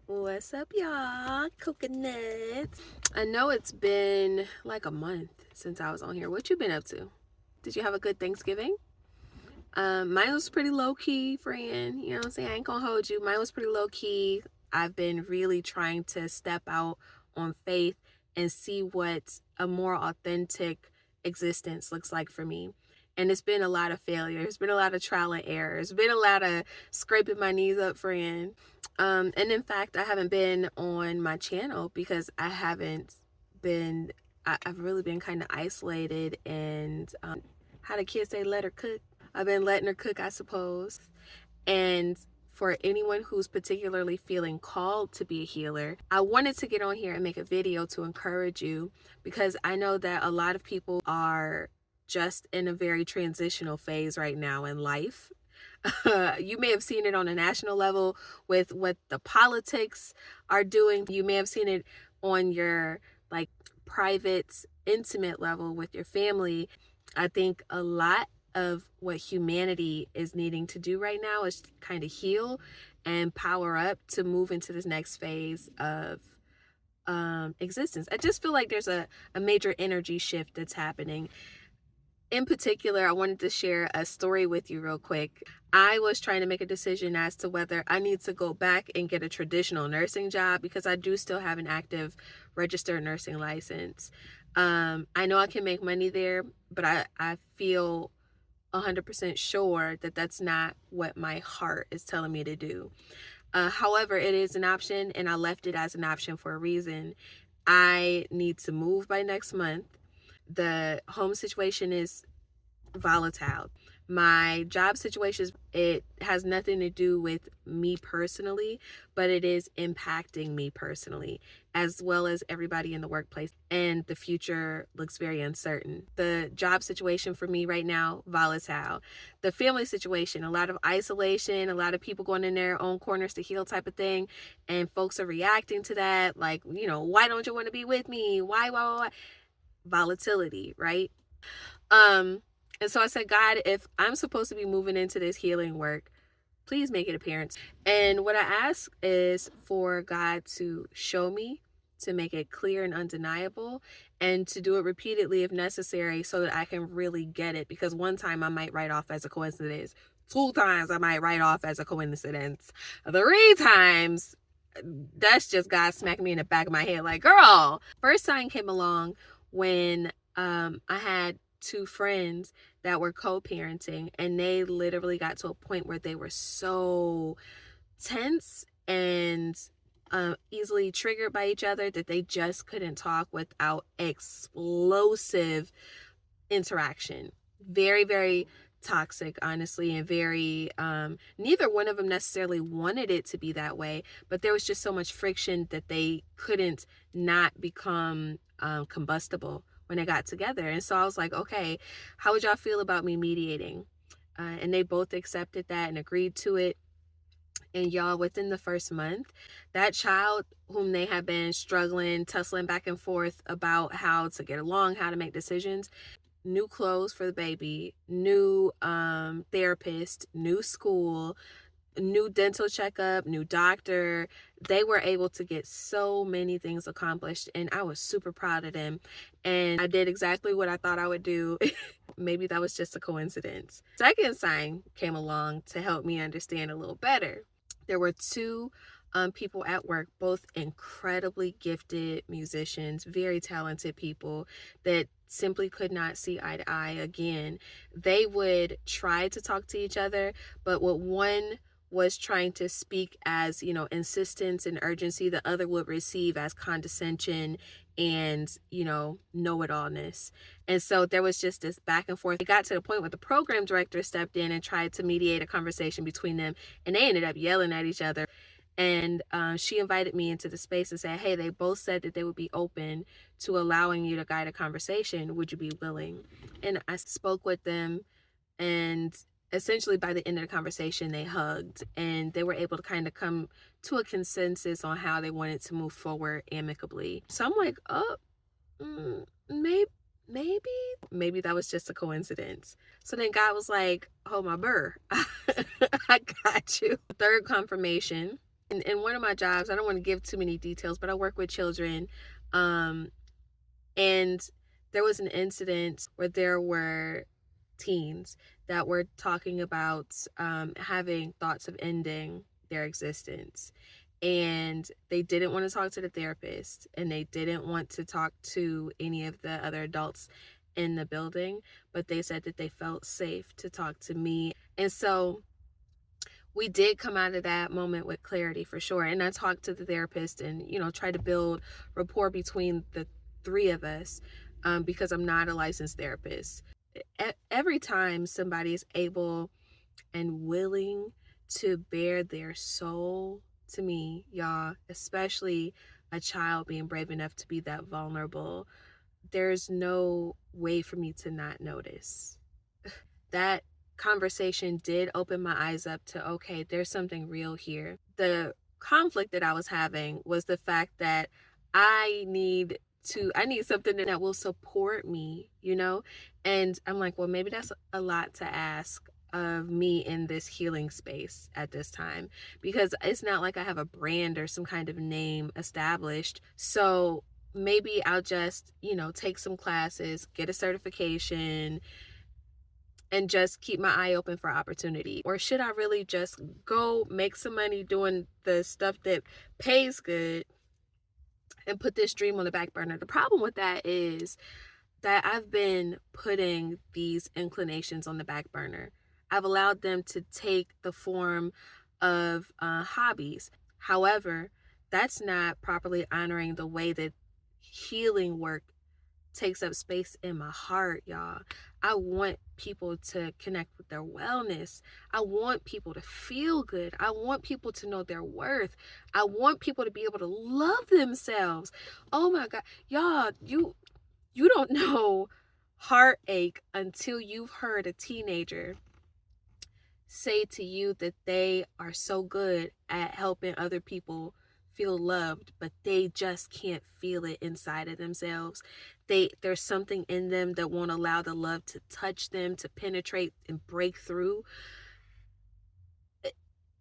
What's up, y'all? Coconuts. I know it's been like a month since I was on here. What you been up to? Did you have a good Thanksgiving? Mine was pretty low key, friend. You know what I'm saying? I ain't gonna hold you. Mine was pretty low key. I've been really trying to step out on faith and see what a more authentic existence looks like for me. And it's been a lot of failure. It's been a lot of trial and error. It's been a lot of scraping my knees up, friend. And in fact, I haven't been on my channel because I haven't been, I've really been kind of isolated and how the kids say, let her cook. I've been letting her cook, I suppose. And for anyone who's particularly feeling called to be a healer, I wanted to get on here and make a video to encourage you because I know that a lot of people are just in a very transitional phase right now in life. You may have seen it on a national level with what the politics are doing. You may have seen it on your like private, intimate level with your family. I think a lot of what humanity is needing to do right now is kind of heal and power up to move into this next phase of existence. I just feel like there's a major energy shift that's happening. In particular, I wanted to share a story with you real quick. I was trying to make a decision as to whether I need to go back and get a traditional nursing job because I do still have an active registered nursing license. I know I can make money there, but I feel 100% sure that that's not what my heart is telling me to do. However, it is an option, and I left it as an option for a reason. I need to move by next month. The home situation is volatile. My job situation, it has nothing to do with me personally, but it is impacting me personally, as well as everybody in the workplace. And the future looks very uncertain. The job situation for me right now, volatile. The family situation, a lot of isolation, a lot of people going in their own corners to heal type of thing. And folks are reacting to that. Like, why don't you want to be with me? Why? Volatility, right? And so I said, God, if I'm supposed to be moving into this healing work, please make it apparent. And what I ask is for God to show me, to make it clear and undeniable, and to do it repeatedly if necessary so that I can really get it. Because one time I might write off as a coincidence. 2 times I might write off as a coincidence. 3 times, that's just God smacking me in the back of my head like, girl. First sign came along when I had 2 friends that were co-parenting, and they literally got to a point where they were so tense and easily triggered by each other that they just couldn't talk without explosive interaction. Very, very toxic, honestly, and very neither one of them necessarily wanted it to be that way, but there was just so much friction that they couldn't not become combustible when they got together. And so I was like, okay, how would y'all feel about me mediating? And they both accepted that and agreed to it. And y'all, within the first month, that child whom they have been struggling, tussling back and forth about how to get along, how to make decisions, new clothes for the baby, new therapist, new school, new dental checkup, new doctor. They were able to get so many things accomplished, and I was super proud of them. And I did exactly what I thought I would do. Maybe that was just a coincidence. Second sign came along to help me understand a little better. There were 2 people at work, both incredibly gifted musicians, very talented people that simply could not see eye to eye again. They would try to talk to each other, but what one was trying to speak as, insistence and urgency, the other would receive as condescension and, know-it-allness. And so there was just this back and forth. It got to the point where the program director stepped in and tried to mediate a conversation between them, and they ended up yelling at each other. And she invited me into the space and said, hey, they both said that they would be open to allowing you to guide a conversation. Would you be willing? And I spoke with them, and essentially by the end of the conversation, they hugged, and they were able to kind of come to a consensus on how they wanted to move forward amicably. So I'm like, oh, maybe that was just a coincidence. So then God was like, hold my burr. I got you. Third confirmation In one of my jobs, I don't want to give too many details, but I work with children. Um, and there was an incident where there were teens that were talking about having thoughts of ending their existence. And they didn't want to talk to the therapist, and they didn't want to talk to any of the other adults in the building, but they said that they felt safe to talk to me. And so we did come out of that moment with clarity for sure. And I talked to the therapist and, tried to build rapport between the three of us, because I'm not a licensed therapist. Every time somebody is able and willing to bare their soul to me, y'all, especially a child being brave enough to be that vulnerable, there's no way for me to not notice. That conversation did open my eyes up to, okay, there's something real here. The conflict that I was having was the fact that I need something that will support me, And I'm like, well, maybe that's a lot to ask of me in this healing space at this time, because it's not like I have a brand or some kind of name established. So maybe I'll just, take some classes, get a certification, and just keep my eye open for opportunity? Or should I really just go make some money doing the stuff that pays good and put this dream on the back burner? The problem with that is that I've been putting these inclinations on the back burner. I've allowed them to take the form of hobbies. However, that's not properly honoring the way that healing work takes up space in my heart, y'all. I want people to connect with their wellness. I want people to feel good. I want people to know their worth. I want people to be able to love themselves. Oh my God. Y'all, you don't know heartache until you've heard a teenager say to you that they are so good at helping other people feel loved, but they just can't feel it inside of themselves. There's something in them that won't allow the love to touch them, to penetrate and break through.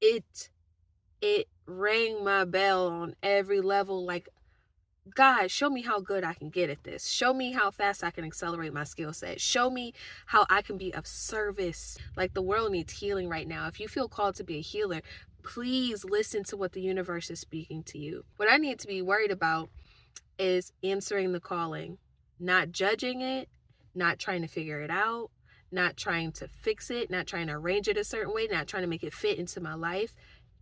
It rang my bell on every level, like, God, show me how good I can get at this. Show me how fast I can accelerate my skill set. Show me how I can be of service. Like, the world needs healing right now. If you feel called to be a healer, please listen to what the universe is speaking to you. What I need to be worried about is answering the calling, not judging it, not trying to figure it out, not trying to fix it, not trying to arrange it a certain way, not trying to make it fit into my life.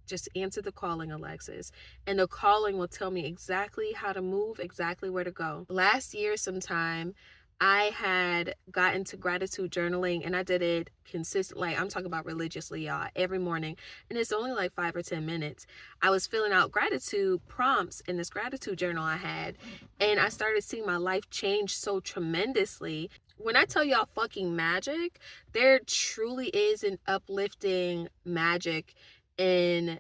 Just answer the calling, Alexis. And the calling will tell me exactly how to move, exactly where to go. Last year sometime, I had gotten to gratitude journaling, and I did it consistently. I'm talking about religiously, y'all, every morning. And it's only like 5 or 10 minutes. I was filling out gratitude prompts in this gratitude journal I had, and I started seeing my life change so tremendously. When I tell y'all fucking magic, there truly is an uplifting magic in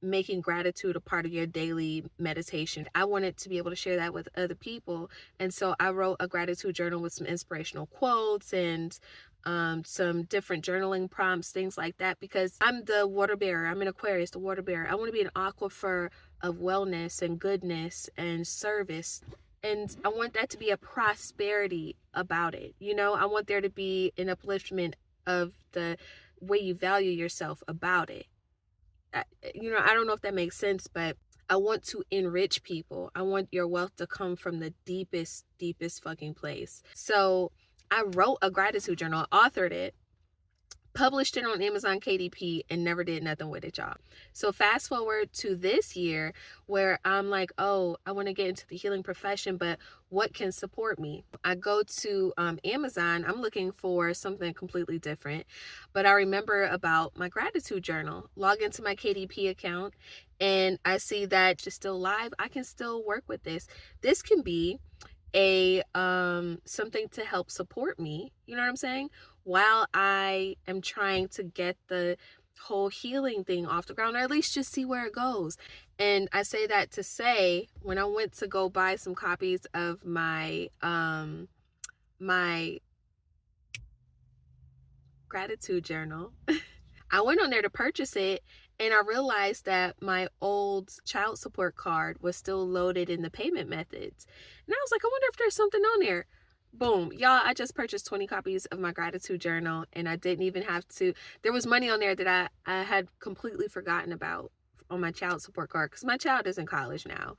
making gratitude a part of your daily meditation. I wanted to be able to share that with other people. And so I wrote a gratitude journal with some inspirational quotes and some different journaling prompts, things like that, because I'm the water bearer. I'm an Aquarius, the water bearer. I want to be an aquifer of wellness and goodness and service. And I want that to be a prosperity about it. I want there to be an upliftment of the way you value yourself about it. I don't know if that makes sense, but I want to enrich people. I want your wealth to come from the deepest fucking place. So I wrote a gratitude journal, authored it, published it on Amazon KDP, and never did nothing with it, y'all. So fast forward to this year where I'm like, oh, I want to get into the healing profession, but what can support me? I go to Amazon. I'm looking for something completely different, but I remember about my gratitude journal. Log into my KDP account, and I see that it's still live. I can still work with this. This can be a something to help support me, you know what I'm saying, while I am trying to get the whole healing thing off the ground, or at least just see where it goes. And I say that to say, when I went to go buy some copies of my my gratitude journal, I went on there to purchase it, And I realized that my old child support card was still loaded in the payment methods. And I was like, I wonder if there's something on there. Boom. Y'all, I just purchased 20 copies of my gratitude journal, and I didn't even have to. There was money on there that I had completely forgotten about on my child support card because my child is in college now.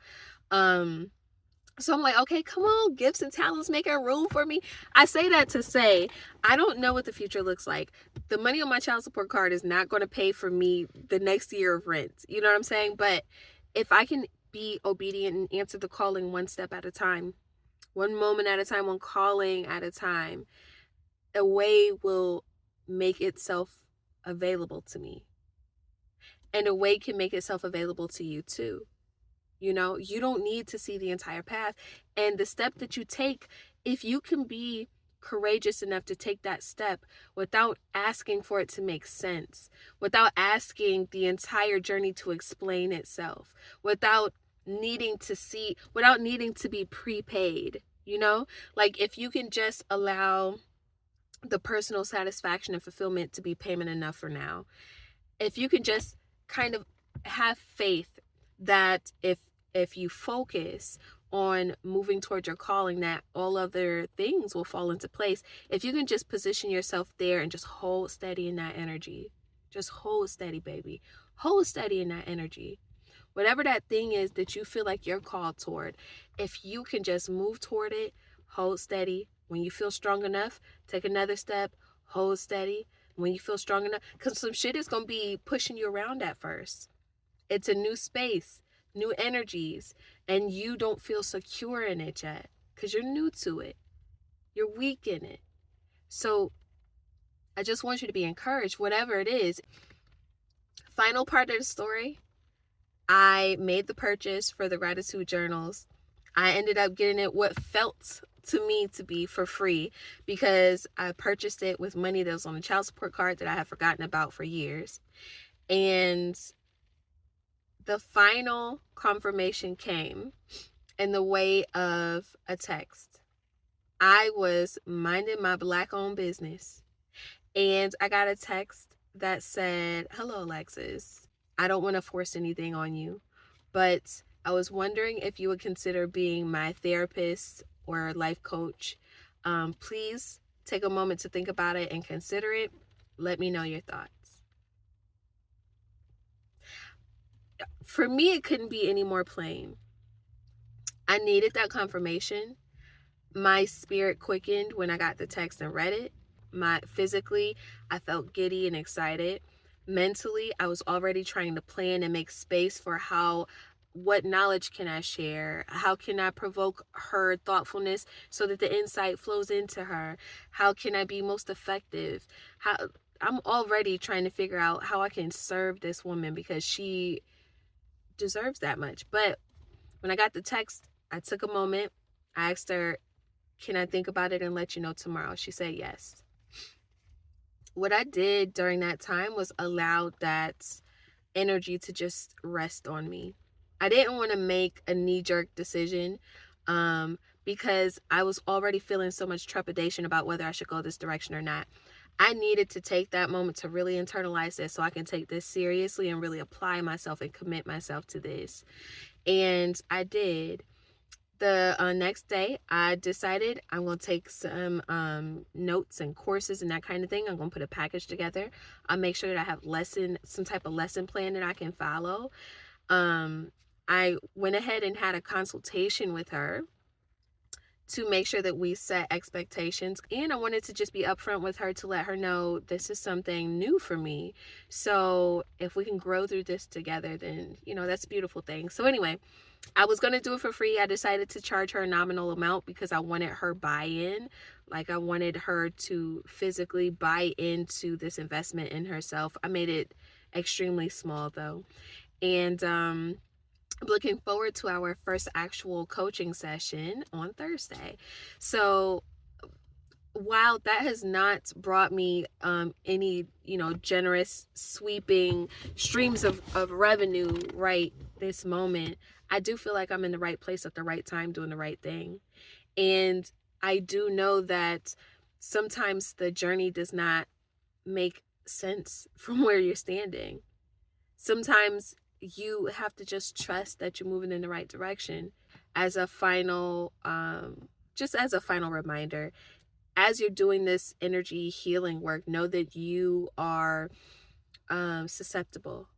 So I'm like, okay, come on, gifts and talents making room for me. I say that to say, I don't know what the future looks like. The money on my child support card is not going to pay for me the next year of rent. You know what I'm saying? But if I can be obedient and answer the calling one step at a time, one moment at a time, one calling at a time, a way will make itself available to me. And a way can make itself available to you too. You know, you don't need to see the entire path. And the step that you take, if you can be courageous enough to take that step without asking for it to make sense, without asking the entire journey to explain itself, without needing to be prepaid, you know, like if you can just allow the personal satisfaction and fulfillment to be payment enough for now, if you can just kind of have faith that if you focus on moving towards your calling, that all other things will fall into place. If you can just position yourself there and just hold steady in that energy, just hold steady, baby, hold steady in that energy, whatever that thing is that you feel like you're called toward, if you can just move toward it, hold steady. When you feel strong enough, take another step, hold steady. When you feel strong enough, because some shit is going to be pushing you around at first. It's a new space, new energies, and you don't feel secure in it yet because you're new to it. You're weak in it. So I just want you to be encouraged, whatever it is. Final part of the story, I made the purchase for the gratitude journals. I ended up getting it what felt to me to be for free because I purchased it with money that was on a child support card that I had forgotten about for years. And the final confirmation came in the way of a text. I was minding my Black-owned business, and I got a text that said, "Hello, Alexis. I don't want to force anything on you, but I was wondering if you would consider being my therapist or life coach. Please take a moment to think about it and consider it. Let me know your thoughts." For me, it couldn't be any more plain. I needed that confirmation. My spirit quickened when I got the text and read it. Physically, I felt giddy and excited. Mentally, I was already trying to plan and make space for what knowledge can I share? How can I provoke her thoughtfulness so that the insight flows into her? How can I be most effective? I'm already trying to figure out how I can serve this woman because she deserves that much. But when I got the text, I took a moment. I asked her, "Can I think about it and let you know tomorrow?" She said yes. What I did during that time was allow that energy to just rest on me. I didn't want to make a knee-jerk decision because I was already feeling so much trepidation about whether I should go this direction or not. I needed to take that moment to really internalize this so I can take this seriously and really apply myself and commit myself to this. And I did. The next day, I decided I'm going to take some notes and courses and that kind of thing. I'm going to put a package together. I'll make sure that I have some type of lesson plan that I can follow. I went ahead and had a consultation with her to make sure that we set expectations. And I wanted to just be upfront with her to let her know this is something new for me. So if we can grow through this together, then, that's a beautiful thing. So anyway, I was going to do it for free. I decided to charge her a nominal amount because I wanted her buy-in. Like I wanted her to physically buy into this investment in herself. I made it extremely small though. And I'm looking forward to our first actual coaching session on Thursday. So while that has not brought me any, generous sweeping streams of revenue right this moment, I do feel like I'm in the right place at the right time doing the right thing. And I do know that sometimes the journey does not make sense from where you're standing. Sometimes you have to just trust that you're moving in the right direction. As a final, just as a final reminder, as you're doing this energy healing work, know that you are susceptible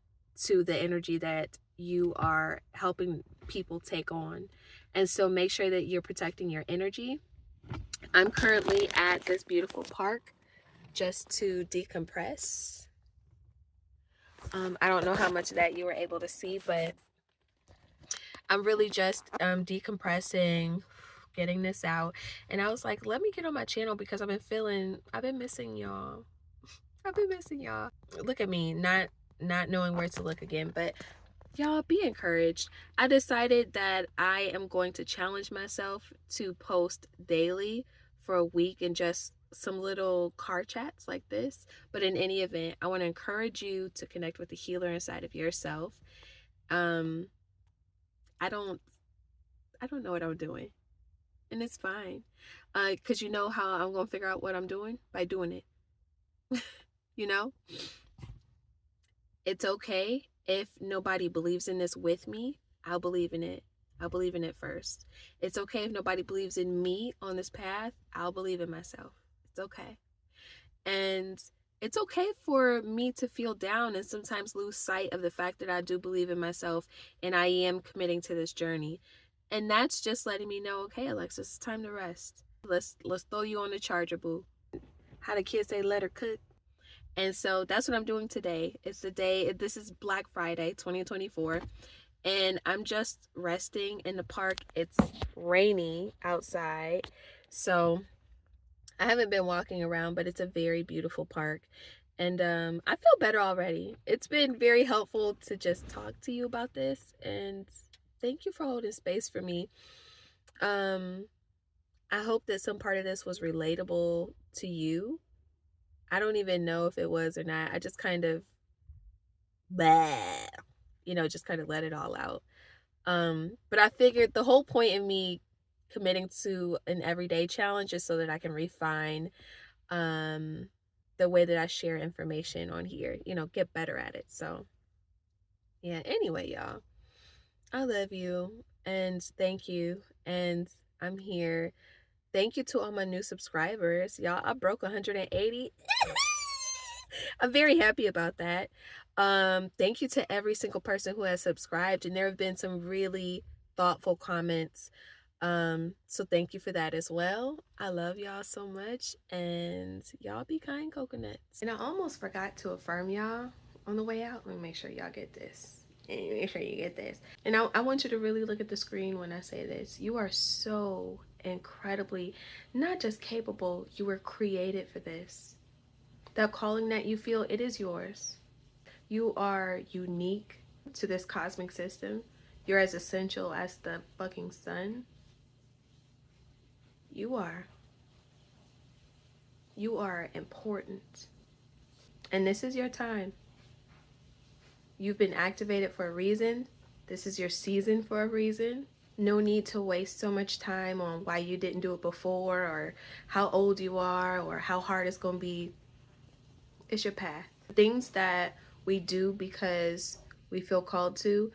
to the energy that you are helping people take on. And so make sure that you're protecting your energy. I'm currently at this beautiful park just to decompress. I don't know how much of that you were able to see, but I'm really just decompressing, getting this out. And I was like, let me get on my channel because I've been missing y'all. I've been missing y'all. Look at me, not knowing where to look again, but y'all be encouraged. I decided that I am going to challenge myself to post daily for a week and just some little car chats like this. But in any event, I want to encourage you to connect with the healer inside of yourself. Um, I don't know what I'm doing, and it's fine. Cause you know how I'm gonna figure out what I'm doing? By doing it. You know? It's okay if nobody believes in this with me. I'll believe in it. I'll believe in it first. It's okay if nobody believes in me on this path. I'll believe in myself. It's okay. And it's okay for me to feel down and sometimes lose sight of the fact that I do believe in myself and I am committing to this journey. And that's just letting me know, okay, Alexis, it's time to rest. Let's throw you on the charger, boo. How the kids say, let her cook. And so that's what I'm doing today. It's the day, this is Black Friday 2024, and I'm just resting in the park. It's rainy outside, so I haven't been walking around, but it's a very beautiful park. And I feel better already. It's been very helpful to just talk to you about this, and thank you for holding space for me. I hope that some part of this was relatable to you. I don't even know if it was or not. I just kind of, just kind of let it all out. But I figured the whole point in me committing to an everyday challenge is so that I can refine the way that I share information on here, get better at it. So, yeah, anyway, y'all, I love you and thank you. And I'm here. Thank you to all my new subscribers. Y'all, I broke 180. I'm very happy about that. Thank you to every single person who has subscribed, and there have been some really thoughtful comments. So thank you for that as well. I love y'all so much, and y'all be kind, coconuts. And I almost forgot to affirm y'all on the way out. Let me make sure y'all get this. Make sure you get this. And I want you to really look at the screen when I say this. You are so incredibly not just capable, you were created for this. That calling that you feel, it is yours. You are unique to this cosmic system. You're as essential as the fucking sun. You are. You are important. And this is your time. You've been activated for a reason. This is your season for a reason. No need to waste so much time on why you didn't do it before or how old you are or how hard it's going to be. It's your path. Things that we do because we feel called to,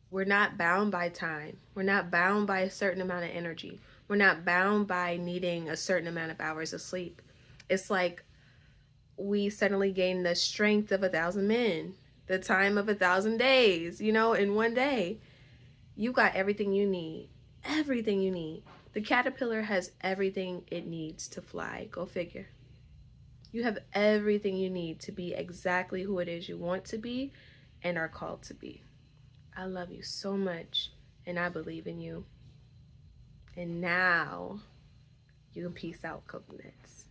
we're not bound by time. We're not bound by a certain amount of energy. We're not bound by needing a certain amount of hours of sleep. It's like we suddenly gain the strength of 1,000 men, the time of 1,000 days, in one day. You got everything you need. Everything you need. The caterpillar has everything it needs to fly. Go figure. You have everything you need to be exactly who it is you want to be and are called to be. I love you so much, and I believe in you. And now you can peace out, coconuts.